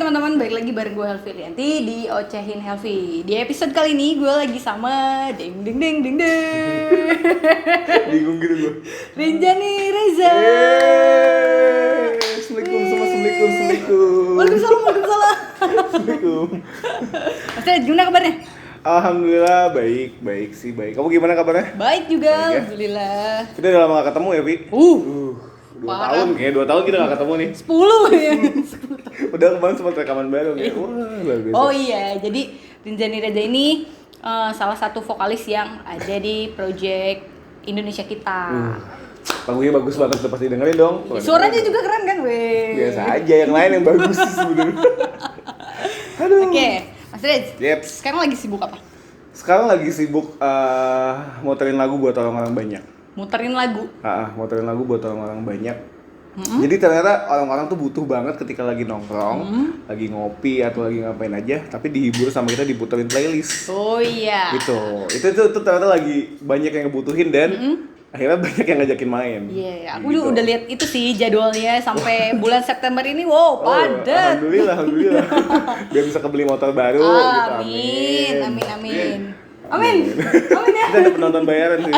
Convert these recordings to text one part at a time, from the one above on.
teman-teman, balik lagi bareng gue Helvi Lianti di Ocehin Helvi. Di episode kali ini gue lagi sama ding ding ding ding ding bingung gitu gue. Rinjani Reza. Assalamualaikum. Waalaikumsalam. Assalamualaikum. Mas Red, gimana kabarnya? Alhamdulillah baik sih. Kamu gimana kabarnya? Baik juga, Baik ya? Alhamdulillah. Kita udah lama gak ketemu ya, Vi? 2 Parah. tahun kayaknya, 2 tahun kita gak ketemu nih. 10 ya. Udah kemarin sempat rekaman bareng ya. Wah, luar biasa. Oh iya, jadi Rinjani Reza ini salah satu vokalis yang ada di project Indonesia Kita. Lagunya bagus banget, udah pasti dengerin dong. Suaranya juga keren kan, weh? Biasa aja, yang lain yang bagus sih sebenarnya. Aduh. Oke, Mas Rez. Yeps. Sekarang lagi sibuk apa? Sekarang lagi sibuk muterin lagu buat orang-orang banyak. Muterin lagu. Muterin lagu buat orang-orang banyak. Jadi ternyata orang-orang tuh butuh banget ketika lagi nongkrong, lagi ngopi atau lagi ngapain aja, tapi dihibur sama kita diputerin playlist. Oh iya. Gitu. Itu ternyata lagi banyak yang ngebutuhin dan akhirnya banyak yang ngajakin main. Iya, aku juga udah lihat itu sih jadwalnya sampai bulan September ini. Wow, padat. Alhamdulillah. Biar bisa kebeli motor baru gitu. Amin ya. Kita ada penonton bayaran sih,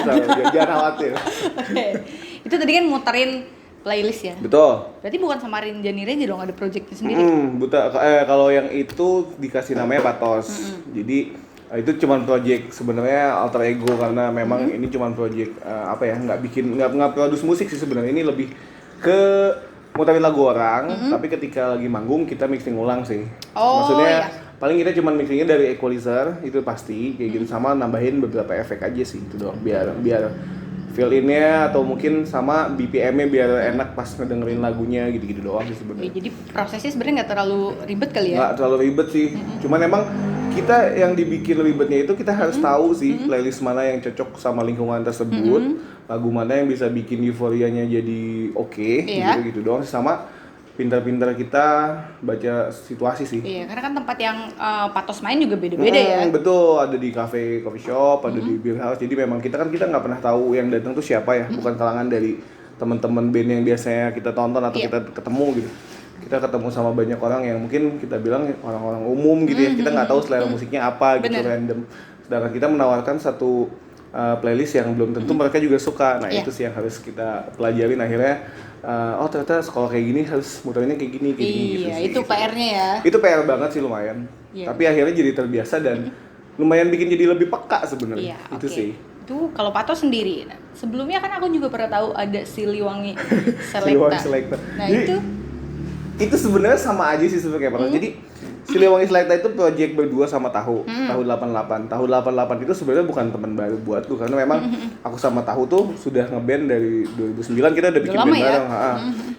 jangan khawatir. Oke. Itu tadi kan muterin playlist ya. Betul. Berarti bukan sama Rinjani Reza dong, ada projectnya sendiri. Kalau yang itu dikasih namanya Patos. Jadi itu cuman project sebenarnya alter ego karena memang ini cuman project nggak produce musik sih sebenarnya, ini lebih ke muterin lagu orang, tapi ketika lagi manggung kita mixing ulang sih. Oh, maksudnya iya. paling kita cuman mixingnya dari equalizer itu pasti kayak gitu, sama nambahin beberapa efek aja sih itu doang, biar fill in-nya atau mungkin sama BPM-nya biar enak pas ngedengerin lagunya gitu-gitu doang sih sebenarnya. Jadi prosesnya sebenarnya nggak terlalu ribet kali ya? Nggak terlalu ribet sih, cuman emang kita yang dibikin ribetnya itu kita harus tahu sih playlist mana yang cocok sama lingkungan tersebut, lagu mana yang bisa bikin euforianya jadi oke, gitu doang, sama pintar-pintar kita baca situasi sih. Iya, karena kan tempat yang Patos main juga beda-beda ya. Betul, ada di coffee shop, ada di beer house. Jadi memang kita nggak pernah tahu yang datang tuh siapa ya, bukan kalangan dari teman-teman band yang biasanya kita tonton atau kita ketemu gitu. Kita ketemu sama banyak orang yang mungkin kita bilang orang-orang umum gitu ya. Kita nggak tahu selera musiknya apa gitu, random. Sedangkan kita menawarkan satu playlist yang belum tentu mereka juga suka. Nah, itu sih yang harus kita pelajarin akhirnya. Ternyata sekolah kayak gini harus muterinnya kayak gini gitu sih. Itu PR-nya ya. Itu PR banget sih lumayan. Tapi akhirnya jadi terbiasa dan lumayan bikin jadi lebih peka sebenarnya. Itu sih. Itu kalau Patos sendiri. Nah, sebelumnya kan aku juga pernah tahu ada Siliwangi Selecta. Siliwangi Selecta. Nah, jadi, itu sebenarnya sama aja sih sebenarnya kayak Patos. Jadi Siliwangi Selecta itu project berdua sama Tahu, Tahu 88. Tahu 88 itu sebenarnya bukan teman baru buatku karena memang aku sama Tahu tuh sudah ngeband dari 2009, kita udah bikin band bareng.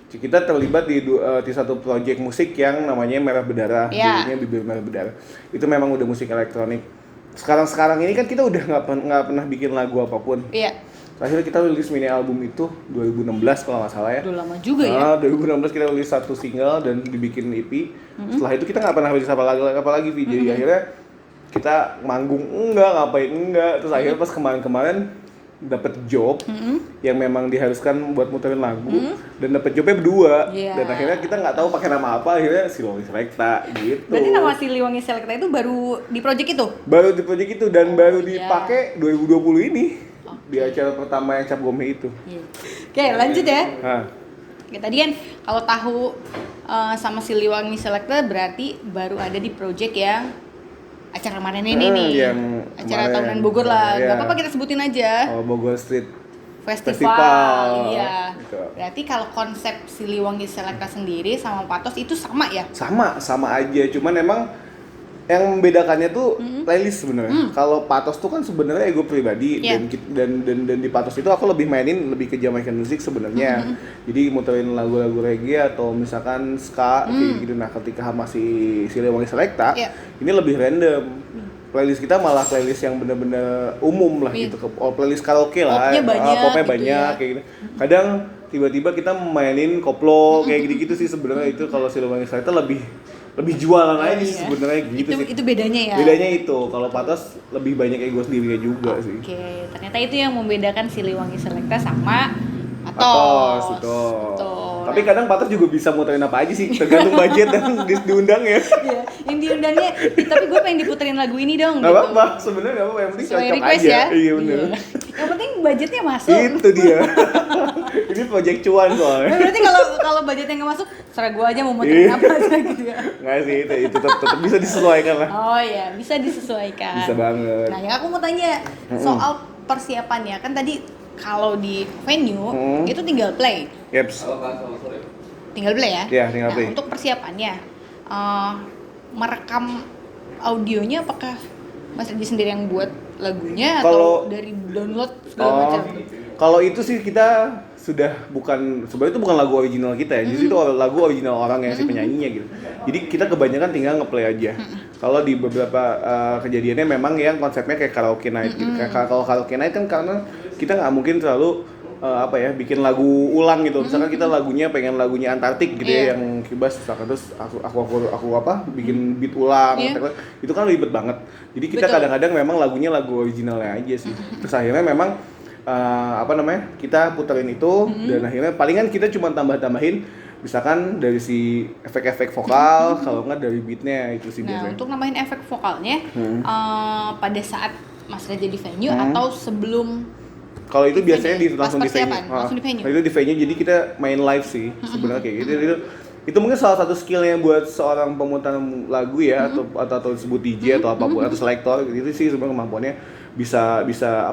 Kita terlibat di satu project musik yang namanya Merah Berdarah, judulnya Bibir Merah Berdarah. Itu memang udah musik elektronik. Sekarang ini kan kita udah nggak pernah bikin lagu apapun. Iya. Akhirnya kita rilis mini album itu 2016 kalau nggak salah ya. Udah lama juga ya. 2016 kita rilis 1 single dan dibikin EP. Setelah itu kita nggak pernah rilis apalagi video. Jadi akhirnya kita manggung enggak. Terus akhirnya pas kemarin dapat job yang memang diharuskan buat muterin lagu dan dapat jobnya berdua. Dan akhirnya kita nggak tahu pakai nama apa, akhirnya Siliwangi Selecta gitu. Berarti nama Siliwangi Selecta itu baru di project itu? Baru di project itu dan baru dipakai 2020 ini. Di acara pertama yang Cap Gome itu. Oke, lanjut ya. Oke, tadi kan kalau Tahu sama Siliwangi Selecta berarti baru ada di project yang acara kemarin ini nih. Yang acara tahunan Bogor lah. Gak apa-apa kita sebutin aja. Bogor Street Festival. Iya. Gitu. Berarti kalau konsep Siliwangi Selecta sendiri sama Patos itu sama ya? Sama aja. Cuman emang yang membedakannya tuh playlist sebenarnya. Kalau Patos tuh kan sebenarnya ego pribadi dan di Patos itu aku lebih ke Jamaican music sebenarnya. Jadi muterin lagu-lagu reggae atau misalkan ska kayak gitu. Nah, ketika masih Siliwangi Selecta, ini lebih random. Playlist kita malah playlist yang bener-bener umum lah gitu. Playlist karaoke lah. Popnya banyak kayak gitu. Kadang tiba-tiba kita mainin koplo kayak gitu-gitu sih sebenarnya. Itu kalau Siliwangi Selecta lebih jualan aja sih sebenarnya gitu sih. Itu bedanya ya. Bedanya itu, kalau Patos lebih banyak ego sendirinya juga sih. Oke, ternyata itu yang membedakan Siliwangi Selecta sama Patos. Betul. Tapi kadang Patos juga bisa muterin apa aja sih, tergantung budget dan diundang ya. Iya, yang diundangnya, tapi gue pengen diputerin lagu ini dong. Gak gitu. apa-apa, sebenarnya gak apa-apa, yang penting Sesuai cocok request aja. ya. Iya bener. Yang penting budgetnya masuk. Itu dia. Ini project cuan soalnya. Nah, berarti kalau budgetnya nggak masuk, serah gue aja mau muterin apa aja gitu ya. Nggak sih, itu tetap bisa disesuaikan lah. Oh iya, bisa disesuaikan. Bisa banget. Nah, yang aku mau tanya soal persiapannya, kan tadi kalau di venue itu tinggal play. Yeps. Tinggal play ya? Iya, tinggal play. Nah, untuk persiapannya, merekam audionya apakah Mas Redi sendiri yang buat lagunya atau dari download segala macam? Kalau itu sih kita sudah sebenarnya itu bukan lagu original kita ya, justru itu lagu original orang yang si penyanyinya gitu. Jadi kita kebanyakan tinggal ngeplay aja. Kalau di beberapa kejadiannya memang yang konsepnya kayak karaoke night gitu. Kalau karaoke night kan karena kita nggak mungkin terlalu bikin lagu ulang gitu. Misalkan kita pengen lagunya Antartik gitu ya, yang kibas misalkan terus aku bikin beat ulang, itu kan ribet banget. Jadi kita kadang-kadang memang lagunya lagu originalnya aja sih. Terus akhirnya memang kita puterin itu dan akhirnya palingan kita cuma tambahin misalkan dari si efek-efek vokal, kalau nggak dari beatnya itu sih biasanya. Nah, untuk nambahin efek vokalnya pada saat Mas Redi di venue atau sebelum? Kalau itu biasanya langsung di venue. Langsung di venue. Itu di venue, jadi kita main live sih sebenarnya kayak gitu. Itu mungkin salah satu skillnya buat seorang pemutar lagu ya, atau disebut DJ atau apapun atau selektor gitu sih sebenarnya kemampuannya bisa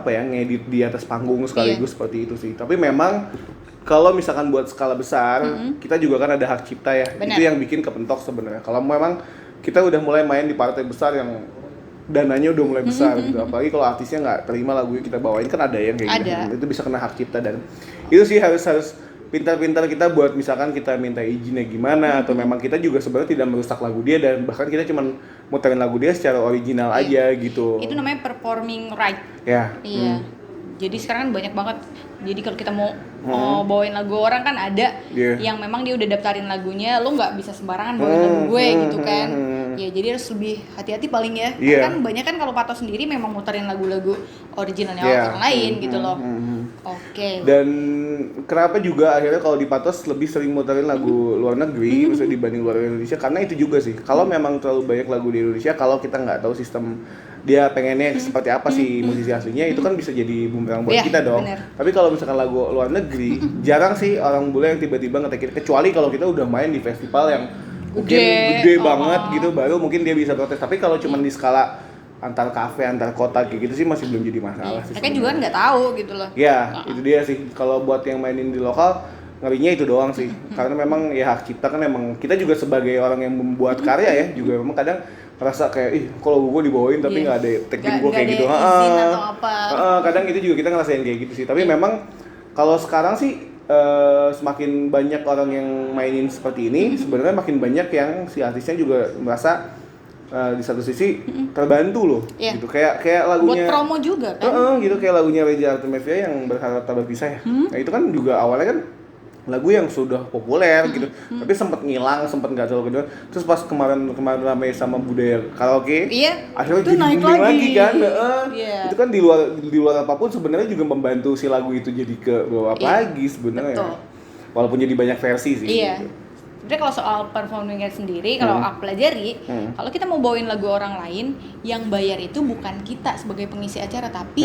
ngedit di atas panggung sekaligus seperti itu sih. Tapi memang kalau misalkan buat skala besar, kita juga kan ada hak cipta ya. Benar. Itu yang bikin kepentok sebenarnya. Kalau memang kita udah mulai main di partai besar yang dananya udah mulai besar gitu. Apalagi kalau artisnya nggak terima lagu yang kita bawain, kan ada yang kayak gitu. Itu bisa kena hak cipta, dan itu sih harus pintar-pintar kita buat misalkan kita minta izinnya gimana, atau memang kita juga sebenarnya tidak merusak lagu dia, dan bahkan kita cuma muterin lagu dia secara original aja gitu. Itu namanya performing right. Ya. Iya. Jadi sekarang kan banyak banget. Jadi kalau kita mau bawain lagu orang kan ada yang memang dia udah daftarin lagunya, lo nggak bisa sembarangan bawain lagu gue gitu kan. Ya jadi harus lebih hati-hati paling ya. Kan banyak kan kalau Patos sendiri memang muterin lagu-lagu originalnya orang lain gitu loh. Oke. Dan kenapa juga akhirnya kalau di Patos lebih sering muterin lagu luar negeri misalnya dibanding luar Indonesia, karena itu juga sih. Kalau memang terlalu banyak lagu di Indonesia, kalau kita nggak tahu sistem dia pengennya seperti apa sih musisi aslinya, itu kan bisa jadi bumerang buat kita dong. Bener. Tapi kalau misalkan lagu luar negeri, jarang sih orang bule yang tiba-tiba ngetekin, kecuali kalau kita udah main di festival yang mungkin gede banget gitu, baru mungkin dia bisa protes. Tapi kalau cuma di skala antar kafe, antar kota kayak gitu sih masih belum jadi masalah sih. Mereka juga nggak tahu gitu loh. Ya, itu dia sih. Kalau buat yang mainin di lokal, ngerinya itu doang sih. Karena memang ya hak cipta kan, emang kita juga sebagai orang yang membuat karya ya, juga memang kadang merasa kayak kalau gue dibawain tapi nggak ada tagging gue kayak gitu. Kadang itu juga kita ngerasain kayak gitu sih. Tapi memang kalau sekarang sih semakin banyak orang yang mainin seperti ini, sebenarnya makin banyak yang si artisnya juga merasa di satu sisi terbantu loh, gitu. Kayak lagunya buat promo juga kan, gitu, kayak lagunya Reza Artamevia yang Berharap Tak Berpisah ya. Nah itu kan juga awalnya kan lagu yang sudah populer gitu, tapi sempat ngilang, sempat nggak terlalu kedua. Terus pas kemarin ramai sama budaya karaoke, akhirnya jadi booming lagi kan. Itu kan di luar apapun sebenarnya juga membantu si lagu itu jadi ke bawah lagi sebenarnya. Walaupun jadi banyak versi sih. Gitu. Sebenarnya kalau soal performingnya sendiri, kalau aku pelajari, kalau kita mau bawain lagu orang lain, yang bayar itu bukan kita sebagai pengisi acara, tapi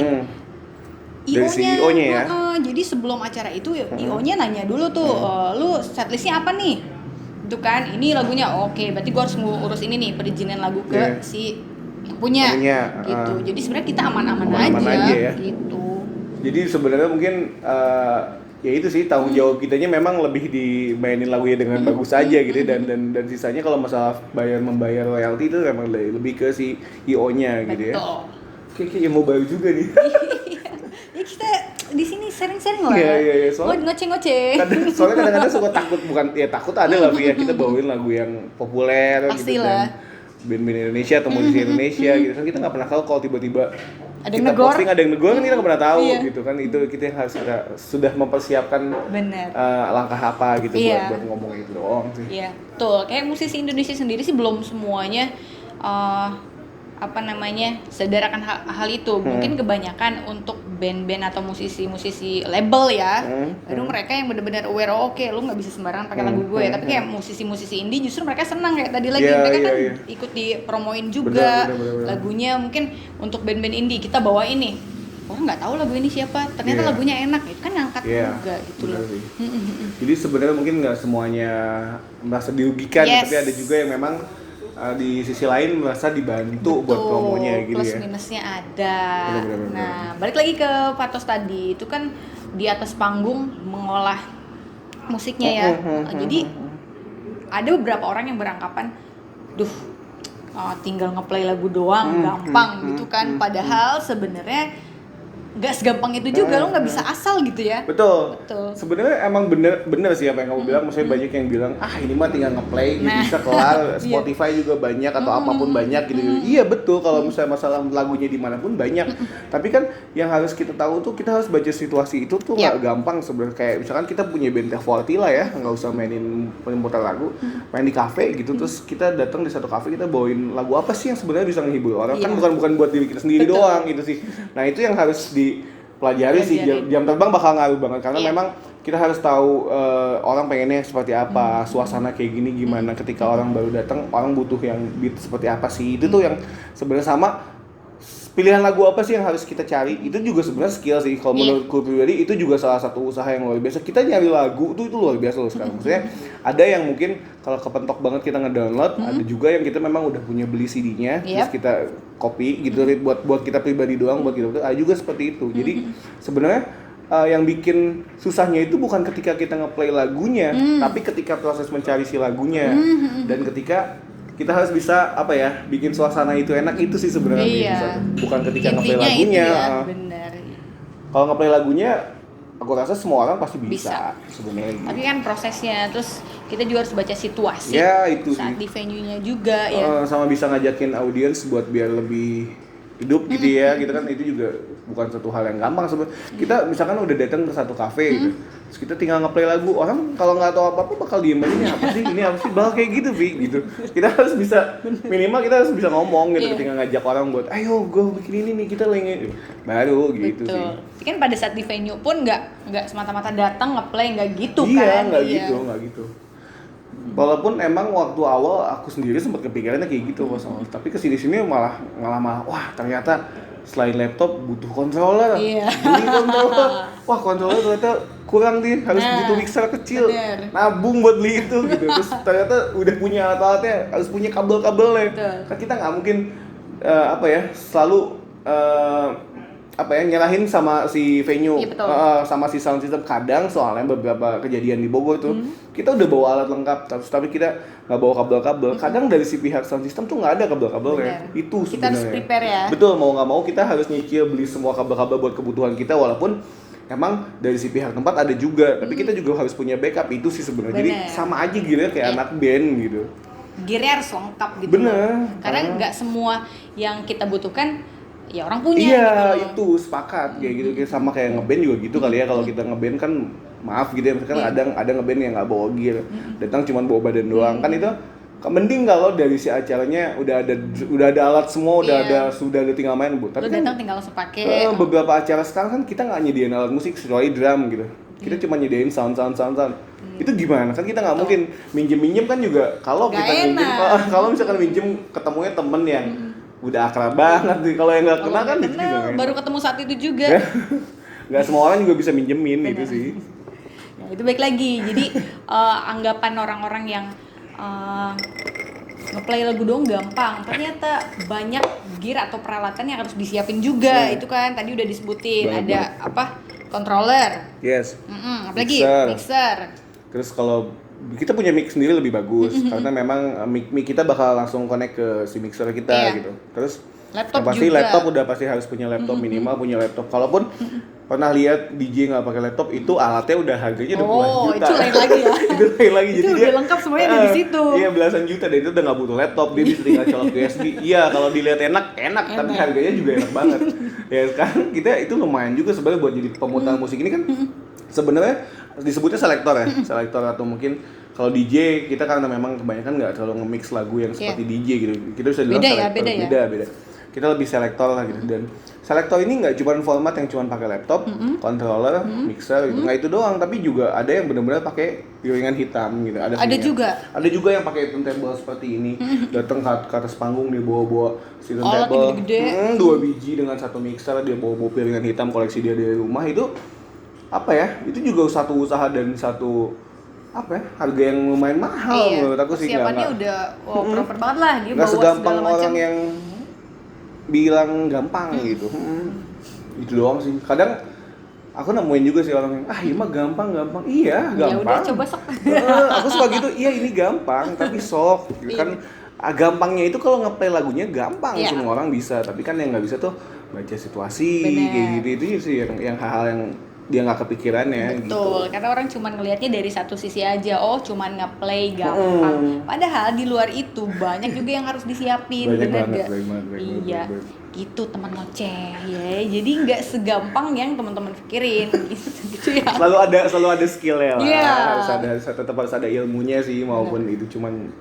IO-nya ya. Jadi sebelum acara itu IO-nya nanya dulu tuh, lu setlistnya apa nih? Itu kan, ini lagunya, oke, berarti gua harus ngurus ini nih, perizinan lagu ke si yang punya. Gitu. Jadi sebenarnya kita aman-aman aja ya. Gitu. Jadi sebenarnya mungkin ya itu sih tanggung jawab kitanya memang lebih dimainin lagunya dengan bagus aja gitu, dan sisanya kalau masalah membayar royalti itu memang lebih ke si IO-nya gitu ya. Kayak mau bayar juga nih. Ya kita di sini sharing-sharing lah. Iya. Ngoceh-ngoceh. Soalnya kadang-kadang suka takut ada lah ya, kita bawain lagu yang populer gitu kan. Band-band Indonesia atau musisi Indonesia gitu kan, kita nggak pernah tahu kalau tiba-tiba ada kita posting ada yang negor kan kita nggak pernah tahu gitu kan. Itu kita yang harus sudah mempersiapkan langkah apa gitu buat ngomong itu doang sih. Iya, betul. Kayak musisi Indonesia sendiri sih belum semuanya sadar akan hal itu. Mungkin kebanyakan untuk band-band atau musisi-musisi label ya, baru mereka yang benar-benar aware, oke, lu nggak bisa sembarangan pakai lagu gue. Tapi kayak musisi-musisi indie justru mereka senang kayak tadi lagi, mereka kan ikut dipromoin juga bener. lagunya. Mungkin untuk band-band indie kita bawa ini, orang nggak tahu lagu ini siapa, ternyata lagunya enak, itu kan ngangkat juga gitu loh. Jadi sebenarnya mungkin nggak semuanya merasa dirugikan, tapi ada juga yang memang di sisi lain merasa dibantu buat promonya gitu plus ya. Plus minusnya ada. Bener. Nah, balik lagi ke Patos tadi, itu kan di atas panggung mengolah musiknya ya. Jadi ada beberapa orang yang beranggapan, tinggal ngeplay lagu doang gampang gitu kan. Padahal sebenarnya nggak segampang itu juga, lo nggak bisa asal gitu ya. Betul. Sebenarnya emang bener sih apa yang kamu bilang. Maksudnya banyak yang bilang ini mah tinggal ngeplay bisa kelar. Spotify juga banyak atau apapun banyak gitu. Iya betul, kalau misalnya masalah lagunya dimanapun banyak. Tapi kan yang harus kita tahu tuh, kita harus baca situasi itu tuh nggak gampang sebenarnya. Kayak misalkan kita punya band T40 lah ya, nggak usah mainin pemutar lagu, main di kafe gitu. Terus kita datang di satu kafe, kita bawain lagu apa sih yang sebenarnya bisa menghibur orang. Kan bukan buat diri kita sendiri doang gitu sih. Nah itu yang harus dipelajari sih. Jam terbang bakal ngaruh banget karena memang kita harus tahu orang pengennya seperti apa, suasana kayak gini gimana. Ketika orang baru datang, orang butuh yang beat seperti apa sih. Itu tuh yang sebenarnya sama pilihan lagu apa sih yang harus kita cari. Itu juga sebenarnya skill sih. Kalau menurutku pribadi itu juga salah satu usaha yang luar biasa. Kita nyari lagu tuh itu luar biasa loh sekarang. Maksudnya ada yang mungkin kalau kepentok banget kita ngedownload, ada juga yang kita memang udah punya beli CD-nya, terus kita copy gitu buat kita pribadi doang, buat kita. Ada juga seperti itu. Jadi sebenarnya yang bikin susahnya itu bukan ketika kita ngeplay lagunya, tapi ketika proses mencari si lagunya dan ketika kita harus bisa bikin suasana itu enak, itu sih sebenarnya bukan ketika ngeplay lagunya. Kalau ngeplay lagunya, aku rasa semua orang pasti bisa. Sebenarnya. Tapi kan prosesnya, terus kita juga harus baca situasi. Ya itu saat sih. Di venue-nya juga ya. Sama bisa ngajakin audiens buat biar lebih hidup gitu ya, gitu kan. Itu juga bukan satu hal yang gampang sebenarnya. Kita misalkan udah datang ke satu kafe gitu, terus kita tinggal ngeplay lagu, orang kalau nggak tahu apa-apa bakal diem aja, ini apa sih, bakal kayak gitu gitu. Kita harus bisa, minimal kita harus bisa ngomong gitu, ketika ngajak orang buat ayo gue bikin ini nih, kita lagi baru gitu. Betul. Tapi kan pada saat di venue pun nggak semata-mata datang ngeplay, nggak gitu kan. Iya, nggak gitu. Walaupun emang waktu awal aku sendiri sempat kepikirannya kayak gitu pas awal, tapi kesini-sini malah wah ternyata selain laptop butuh controller, beli controller, wah controller ternyata kurang nih, harus butuh mixer kecil, nabung buat beli itu gitu. Terus ternyata udah punya alat-alatnya, harus punya kabel-kabelnya. Kan kita nggak mungkin selalu nyerahin sama si venue, sama si sound system. Kadang soalnya beberapa kejadian di Bogor tuh kita udah bawa alat lengkap, tapi kita nggak bawa kabel-kabel. Kadang dari si pihak sound system tuh nggak ada kabel-kabelnya. Itu sebenarnya kita harus prepare ya. Betul, mau nggak mau kita harus nyicil beli semua kabel-kabel buat kebutuhan kita, walaupun emang dari si pihak tempat ada juga, tapi kita juga harus punya backup. Itu sih sebenarnya. Jadi sama aja gitu kayak anak band gitu. Gearnya harus lengkap gitu. Bener. Karena nggak semua yang kita butuhkan ya orang punya. Iya, gitu. Itu sepakat kayak gitu. Sama kayak ngeband juga gitu kali ya. Kalau kita ngeband kan maaf gitu ya, misalkan ada ngeband yang nggak bawa gear, datang cuma bawa badan doang. Kan itu mending kalau dari si acaranya udah ada alat semua, sudah ada tinggal main, Bu. Tapi kan tinggal langsung pakai. Beberapa acara sekarang kan kita nggak nyediain alat musik kecuali drum gitu. Kita cuma nyediain sound. Itu gimana? Kan kita nggak mungkin minjem kan juga. Kalau kita minjem, kalau misalkan minjem ketemunya temen yang udah akrab banget nih. Kalau yang nggak kenal kan itu juga baru ketemu saat itu juga. Nggak semua orang juga bisa minjemin. Gitu sih. Ya, itu baik lagi. Jadi anggapan orang-orang yang ngeplay lagu doang gampang, ternyata banyak gear atau peralatan yang harus disiapin juga. Itu kan tadi udah disebutin. Ada controller. Yes. Apalagi mixer. Terus kalau kita punya mic sendiri lebih bagus karena memang mic kita bakal langsung connect ke si mixer kita gitu. Terus laptop udah pasti harus punya laptop, minimal punya laptop. Kalaupun pernah lihat DJ nggak pakai laptop, itu alatnya udah harganya udah puluhan juta. Itu lain lagi ya. Itu lain lagi. Itu jadi udah lengkap semuanya di situ. Iya, belasan juta deh, itu udah nggak butuh laptop, dia bisa tinggal colok USB. Iya, kalau dilihat enak, tapi harganya juga enak banget. Ya sekarang kita itu lumayan juga sebenarnya buat jadi pemutar musik ini kan. Sebenarnya disebutnya selektor ya, selektor atau mungkin kalau DJ kita karena memang kebanyakan nggak terlalu nge-mix lagu yang seperti DJ gitu. Kita bisa bilang selektor, beda. kita lebih selektor lah gitu. Dan selektor ini nggak cuma format yang cuma pakai laptop, controller, mixer gitu. Nggak itu doang, tapi juga ada yang benar-benar pakai piringan hitam gitu. Ada juga yang pakai turntable seperti ini. Datang ke atas panggung dia bawa si turntable, 2 biji dengan 1 mixer, dia bawa piringan hitam koleksi dia dari rumah. Itu apa ya? Itu juga satu usaha dan satu apa ya, harga yang lumayan mahal menurut aku sih. Persiapannya udah proper banget lah, dia nggak bawa segampang segala macam. Orang yang bilang gampang gitu. Itu doang sih. Kadang aku nemuin juga sih orang yang ini mah gampang. Iya, gampang. Ya udah coba sok. Aku suka gitu. Iya, ini gampang, tapi sok. Gitu kan gampangnya itu kalau ngeplay lagunya gampang, semua orang bisa. Tapi kan yang nggak bisa tuh baca situasi kayak gitu. Itu sih yang hal-hal yang dia nggak kepikiran ya. Betul, karena orang cuma ngelihatnya dari satu sisi aja. Oh, cuman nge-play gampang. Padahal di luar itu banyak juga yang harus disiapin, bener gak? Iya, gitu teman ngoceh ya. Jadi nggak segampang yang teman-teman pikirin gitu ya. Selalu ada skill-nya lah. Yeah. Tetap harus ada ilmunya sih, maupun itu cuman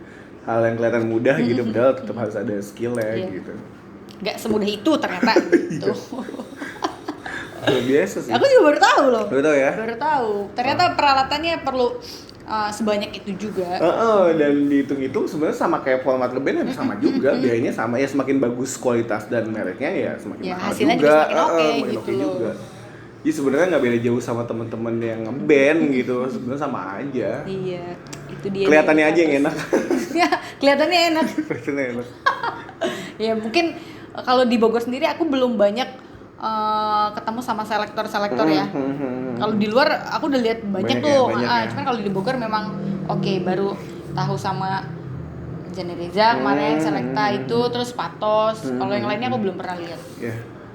hal yang kelihatan mudah gitu, padahal tetap harus ada skill-nya gitu. Nggak semudah itu ternyata gitu. Luar biasa sih. Aku juga baru tahu loh. Baru tahu ya? Baru tahu. Ternyata peralatannya perlu sebanyak itu juga. Dan dihitung-hitung sebenarnya sama kayak format ngeband ya sama juga, biayanya sama ya, semakin bagus kualitas dan mereknya ya semakin mahal hasilnya juga. Semakin oke gitu juga. Jadi sebenarnya nggak beda jauh sama teman-teman yang ngeband gitu, sebenarnya sama aja. Iya, itu dia. Kelihatannya aja yang enak. Ya, kelihatannya enak. Kelihatannya enak. Ya mungkin kalau di Bogor sendiri aku belum banyak ketemu sama selektor ya. Kalau di luar aku udah lihat banyak tuh. Cuman kalau di Bogor memang baru tahu sama Janeriza kemarin, Selekta itu, terus Patos. Kalau yang lainnya aku belum pernah lihat.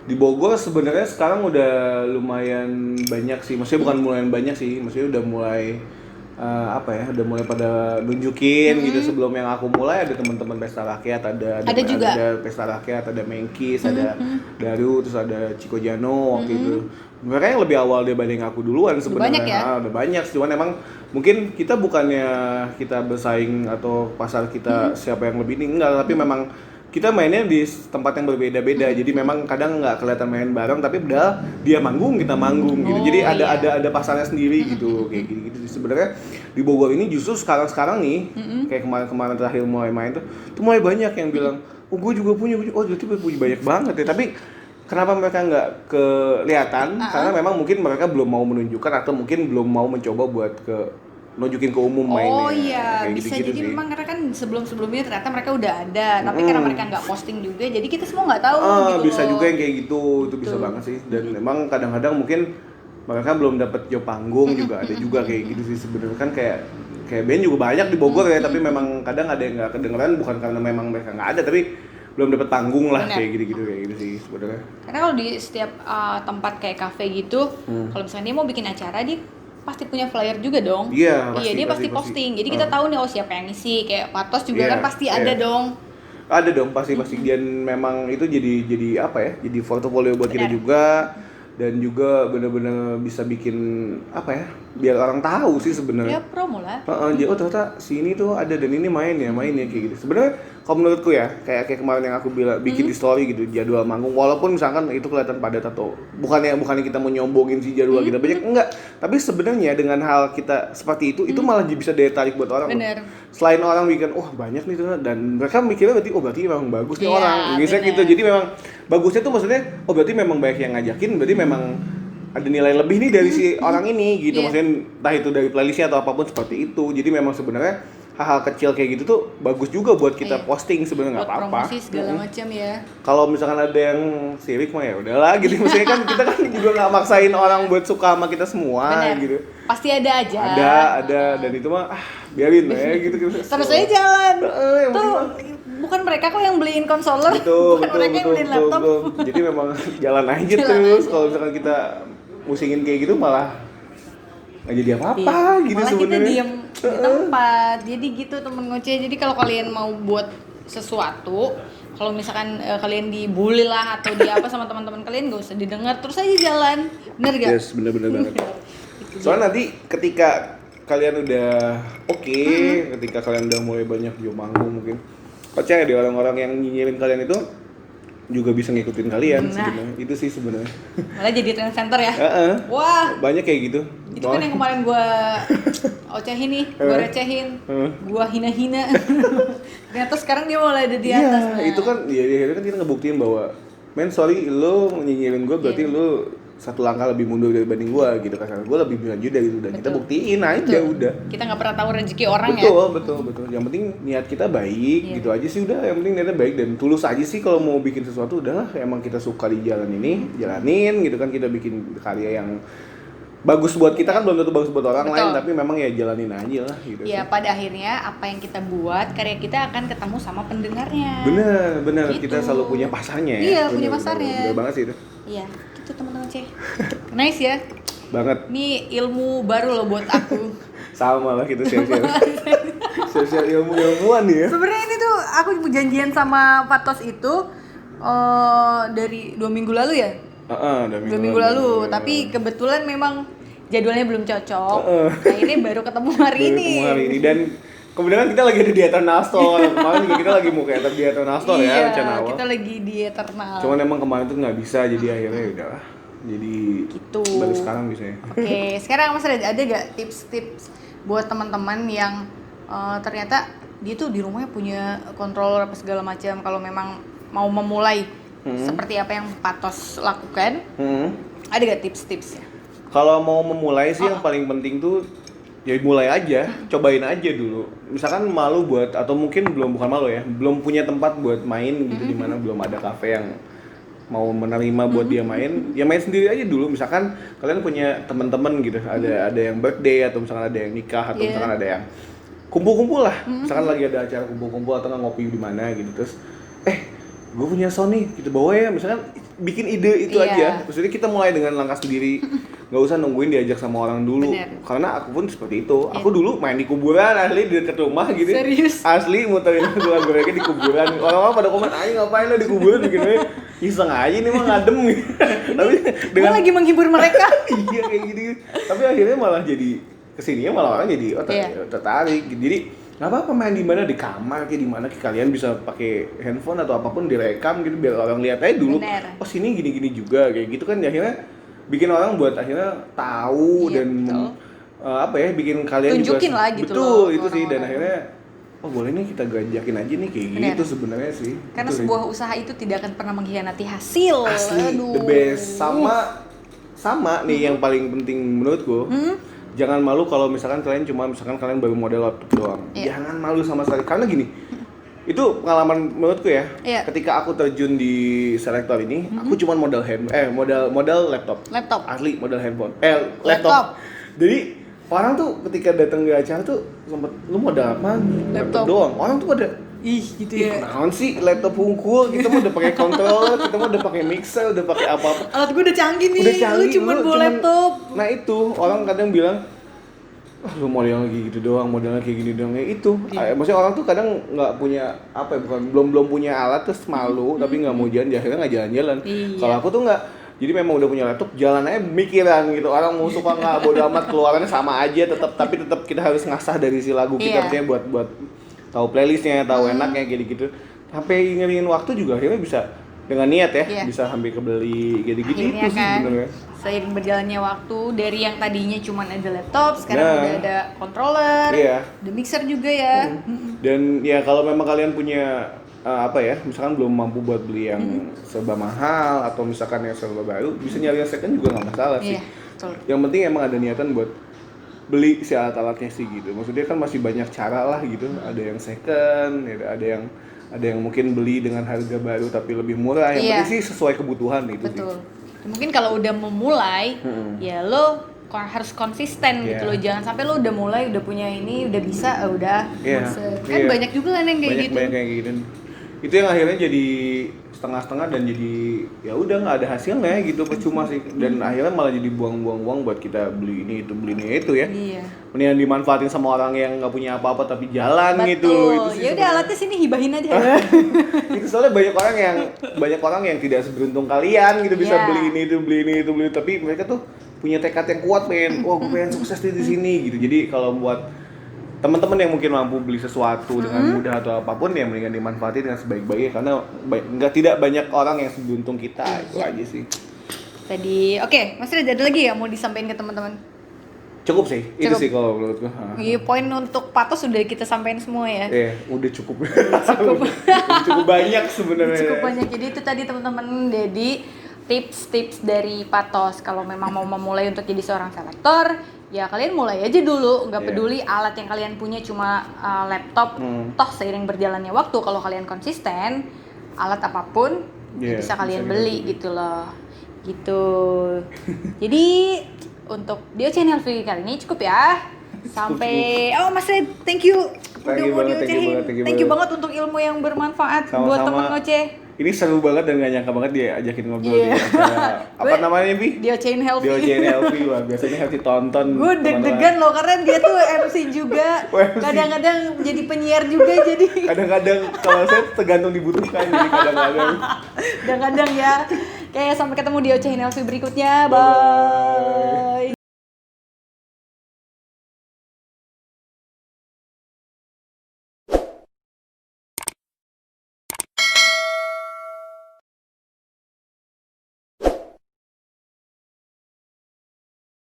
Di Bogor sebenarnya sekarang udah lumayan banyak sih. Maksudnya bukan lumayan banyak sih, maksudnya udah mulai udah mulai pada nunjukin gitu. Sebelum yang aku mulai ada teman-teman Pesta Rakyat, ada Pesta Rakyat, ada Menkis, ada Daru, terus ada Chico Jano waktu itu. Mereka yang lebih awal dibanding aku duluan sebenarnya. Udah banyak, cuman emang mungkin kita bukannya kita bersaing atau pasar kita siapa yang lebih ini, enggak, tapi memang kita mainnya di tempat yang berbeda-beda, jadi memang kadang nggak kelihatan main bareng, tapi padahal dia manggung kita manggung gitu, jadi ada pasarnya sendiri gitu, kayak gitu. Sebenarnya di Bogor ini justru sekarang nih, kayak kemarin terakhir mulai main tuh mulai banyak yang bilang, gue juga punya, berarti punya banyak banget ya, tapi kenapa mereka nggak kelihatan? Karena memang mungkin mereka belum mau menunjukkan atau mungkin belum mau mencoba buat nunjukin ke umum mainnya. Oh iya, kayak bisa gitu jadi sih. memang karena kan sebelumnya ternyata mereka udah ada, tapi karena mereka nggak posting juga, jadi kita semua nggak tahu gitu. Bisa juga yang kayak gitu, itu bisa banget sih. Dan memang kadang-kadang mungkin mereka belum dapat job panggung juga ada juga kayak gitu sih sebenarnya, kan kayak band juga banyak di Bogor ya, tapi memang kadang ada yang nggak kedengeran bukan karena memang mereka nggak ada, tapi belum dapat panggung lah. Bener. kayak gitu sih sebenarnya. Karena kalau di setiap tempat kayak kafe gitu, kalau misalnya dia mau bikin acara, dia pasti punya flyer juga dong. Iya, dia pasti posting. Jadi kita tahu nih siapa yang ngisi. Kayak Patos juga kan pasti ada dong. Ada dong pasti. Dan memang itu jadi apa ya? Jadi portofolio buat kita juga. Dan juga benar-benar bisa bikin apa ya? Biar orang tahu sih sebenarnya. Ya promo lah. Ternyata sini tuh ada dan ini main ya kayak gitu. Sebenarnya kalau menurutku ya, kayak kemarin yang aku bilang bikin di story gitu, jadwal manggung, walaupun misalkan itu kelihatan padat atau bukannya kita mau nyombongin si jadwal kita banyak, enggak, tapi sebenarnya dengan hal kita seperti itu malah bisa daya tarik buat orang. Bener. Selain orang bikin banyak nih tuh, dan mereka mikirnya berarti memang bagus nih orang, bisa gitu. Jadi memang bagusnya tuh maksudnya berarti memang banyak yang ngajakin, berarti memang ada nilai lebih nih dari si orang ini gitu. Maksudnya entah itu dari playlistnya atau apapun seperti itu. Jadi memang sebenarnya hal-hal kecil kayak gitu tuh bagus juga buat kita posting sebenarnya, nggak apa-apa. Promosi segala macam ya. Kalau misalkan ada yang sirik mah ya udahlah gitu. Maksudnya kan kita kan juga nggak maksain orang buat suka sama kita semua. Bener. Gitu. Pasti ada aja. Ada dan itu mah biarin ya gitu. Terus aja jalan. Tuh bukan mereka kok yang beliin konsoler, bukan mereka yang beliin laptop. Jadi memang jalan aja terus. Kalau misalkan kita musingin kayak gitu malah nggak jadi apa-apa gitu malah sebenarnya. Kita diem di tempat. Jadi gitu temen ngoceh. Jadi kalau kalian mau buat sesuatu, kalau misalkan kalian dibully lah atau di apa sama teman-teman kalian, gak usah didengar, terus aja jalan. Bener gak? Yes, bener banget. Soalnya nanti ketika kalian udah ketika kalian udah mulai banyak job manggung mungkin, percaya deh orang-orang yang nyinyirin kalian itu juga bisa ngikutin kalian sebenarnya. Itu sih sebenarnya. Malah jadi trend center ya. Wah, banyak kayak gitu. Itu kan yang kemarin gua ocehin nih, gua recehin, gua hina-hina. Ternyata sekarang dia mulai ada di atas. Iya, itu kan ya akhirnya kan kita ngebuktiin bahwa men sorry lo nyinyirin gue berarti lo satu langkah lebih mundur dibanding gue gitu kan. Karena gue lebih maju dari lu dan kita buktiin aja udah. Kita nggak pernah tahu rezeki orang betul. Yang penting niat kita baik gitu aja sih udah. Yang penting niatnya baik dan tulus aja sih kalau mau bikin sesuatu udahlah emang kita suka di jalan ini jalanin gitu kan, kita bikin karya yang bagus buat kita kan belum tentu bagus buat orang lain, tapi memang ya jalanin aja lah gitu. Ya pada akhirnya apa yang kita buat, karya kita akan ketemu sama pendengarnya. Bener gitu. Kita selalu punya pasarnya ya. Iya, punya pasarnya. Bener banget sih itu. Iya, gitu teman-teman C. Nice ya. Banget. Ini ilmu baru loh buat aku. Sama lah kita share ilmu-ilmuan nih ya. Sebenarnya ini tuh aku janjian sama Patos itu dari 2 minggu lalu ya. 2 minggu lalu. Tapi kebetulan memang jadwalnya belum cocok. Akhirnya baru ketemu hari ini. Dan kemudian kita lagi ada di Eternal Store. Kemarin juga kita lagi mau ke di Eternal Store ya rencana awal. Kita lagi di Eternal. Cuman emang kemarin tuh nggak bisa, jadi akhirnya ya udahlah. Jadi gitu. Baru sekarang bisa ya. Oke, sekarang Mas ada gak tips-tips buat teman-teman yang ternyata dia tuh di rumahnya punya controller apa segala macam, kalau memang mau memulai seperti apa yang Patos lakukan, ada gak tips-tipsnya? Kalau mau memulai sih yang paling penting tuh ya mulai aja, cobain aja dulu. Misalkan malu buat atau mungkin bukan malu ya, belum punya tempat buat main gitu, di mana belum ada kafe yang mau menerima buat dia main, ya main sendiri aja dulu. Misalkan kalian punya teman-teman gitu, ada yang birthday atau misalkan ada yang nikah atau misalkan ada yang kumpul-kumpul lah. Misalkan lagi ada acara kumpul-kumpul atau ngopi di mana gitu, terus gue punya Sony, kita bawa ya, misalkan bikin ide itu aja. Maksudnya kita mulai dengan langkah sendiri, nggak usah nungguin diajak sama orang dulu. Karena aku pun seperti itu. Aku dulu main di kuburan asli di dekat rumah gitu. Serius? Asli muterin lagu reggae di kuburan. Orang-orang pada komen, "Ayo ngapain lo di kuburan bikin iseng aja nih mah ngadem." Gitu. Tapi dengan lagi menghibur mereka. Iya kayak gitu. Tapi akhirnya malah jadi kesininya malah orang jadi tertarik. Jadi nggak apa-apa main di mana, di kamar kayak di mana kalian bisa pakai handphone atau apapun direkam gitu biar orang lihat aja dulu. Oh sini gini-gini juga kayak gitu kan, akhirnya bikin orang buat akhirnya tahu dan bikin kalian tunjukin juga lah gitu. Betul itu sih, dan akhirnya boleh nih kita gajakin aja nih kayak gitu sebenarnya sih. Karena sebuah usaha itu tidak akan pernah mengkhianati hasil. Asli. The best. Sama nih yang paling penting menurutku. Jangan malu kalau misalkan kalian baru model laptop doang. Jangan malu sama sekali, karena gini, itu pengalaman menurutku ya. Ketika aku terjun di Selector ini, aku cuma modal laptop. Asli modal handphone. Laptop. Jadi orang tuh ketika datang ke acara tuh sempet, lu modal apa? Laptop doang. Orang tuh pada gitu ya. Naon sih laptop hungkul, kita mah udah pakai controller, kita mah udah pakai mixer, udah pakai apa-apa. Alat gue udah canggih nih, lu cuma bawa laptop. Nah itu, orang kadang bilang, lu model lagi gitu doang, modelnya kayak gini doang, ya itu. Maksudnya orang tuh kadang nggak punya belum punya alat terus malu, tapi nggak mau jalan, akhirnya nggak jalan-jalan. Kalau aku tuh nggak, jadi memang udah punya laptop, jalan aja mikiran gitu. Orang mau suka nggak bodo amat, keluarannya sama aja, tapi tetap kita harus ngasah dari si lagu kita, misalnya buat tahu playlistnya, tahu enaknya kayak gitu. Sampai ngeringin waktu juga akhirnya bisa dengan niat ya, bisa sampai kebeli gitu-gitu itu sih sebenarnya. Seiring berjalannya waktu, dari yang tadinya cuma ada laptop, sekarang udah ada controller, ada mixer juga ya. Dan ya kalau memang kalian punya misalkan belum mampu buat beli yang serba mahal atau misalkan yang serba baru, bisa nyari yang second juga nggak masalah sih. Yang penting emang ada niatan buat beli si alat-alatnya sih gitu. Maksudnya kan masih banyak cara lah gitu. Ada yang second, ada yang mungkin beli dengan harga baru tapi lebih murah. Yang penting sih sesuai kebutuhan itu. Betul. Sih. Mungkin kalau udah memulai, ya lo harus konsisten gitu loh. Jangan sampai lo udah mulai, udah punya ini, udah bisa, udah. Kan banyak juga kan yang kayak gitu. Banyak kayak gitu. Itu yang akhirnya jadi setengah-setengah dan jadi ya udah nggak ada hasilnya gitu, percuma sih, dan akhirnya malah jadi buang-buang uang buat kita beli ini itu ya. Mendingan dimanfaatin sama orang yang nggak punya apa-apa tapi jalan. Betul. Gitu itu sih. Ya udah alatnya sini hibahin aja. Itu soalnya banyak orang yang tidak seberuntung kalian gitu, bisa beli ini itu tapi mereka tuh punya tekad yang kuat, wah gue pengen sukses di sini gitu. Jadi kalau buat teman-teman yang mungkin mampu beli sesuatu dengan mudah atau apapun ya mendingan dimanfaatin dengan sebaik-baiknya karena tidak banyak orang yang seberuntung kita. Itu aja sih. Tadi, oke, Mas Red, ada lagi ya mau disampaikan ke teman-teman? Cukup sih, itu sih kalau menurutku. Iya, poin untuk patos sudah kita sampaikan semua ya. Udah cukup. Cukup banyak sebenarnya. Cukup banyak. Jadi itu tadi teman-teman, jadi tips-tips dari patos. Kalau memang mau memulai untuk jadi seorang selektor, ya kalian mulai aja dulu. Nggak peduli alat yang kalian punya cuma laptop. Toh seiring berjalannya waktu, kalau kalian konsisten, alat apapun bisa kalian beli gitu loh. Gitu. Jadi untuk Dio Channel kali ini cukup ya. Sampai Mas Red, thank you udah mau diocehin. Thank you banget untuk ilmu yang bermanfaat buat teman ngoceh. Ini seru banget dan gak nyangka banget dia ajakin ngobrol di acara apa namanya, Bi? Dio Chain Healthy. Wah, biasanya Healthy tonton. Gue deg-degan loh karena dia tuh MC juga. Kadang-kadang jadi penyiar juga jadi. Kadang-kadang kalau saya tergantung dibutuhkan jadi kadang-kadang. Kadang-kadang ya. Kayak sampai ketemu di Dio Chain Healthy berikutnya. Bye.